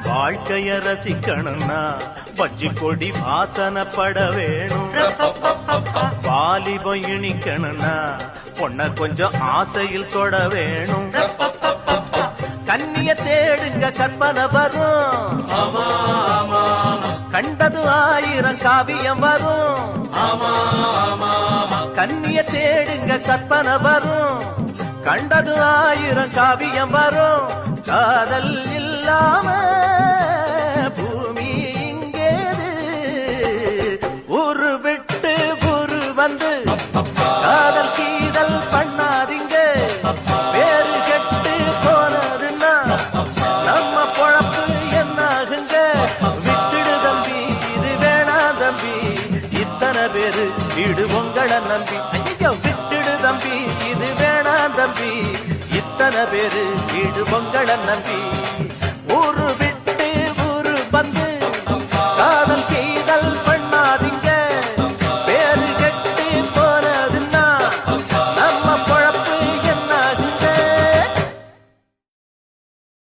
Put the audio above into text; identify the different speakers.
Speaker 1: வாழ்க்கைய ரசிக்கணும்னா வச்சி கொடி வாசனப்பட வேணும். வாலிபம் இனிக்கணும்னா பொண்ண கொஞ்சம் ஆசையில் தொட வேணும். கண்ணிய தேடுங்க கற்பனை வரும். கண்டது 1000 காவியம் வரும். கண்ணிய தேடுங்க கற்பனை வரும். கண்டது 1000 காவியம் வரும். காதல் இல்லாம பூமி இங்கேது. ஊரு விட்டு ஊரு வந்து காதல் கீதல் பண்ணாதீங்க. வேறு கெட்டு போனதுன்னா நம்ம பொழப்பு என்னாகுங்க. விட்டுடு தம்பி, இது வேணா தம்பி. இத்தனை பேரு வீடு உங்களை நம்பி. ஐயோ விட்டுடு தம்பி, இது வேணா தம்பி. இத்தனை பேரு வீடு உங்களை நம்பி.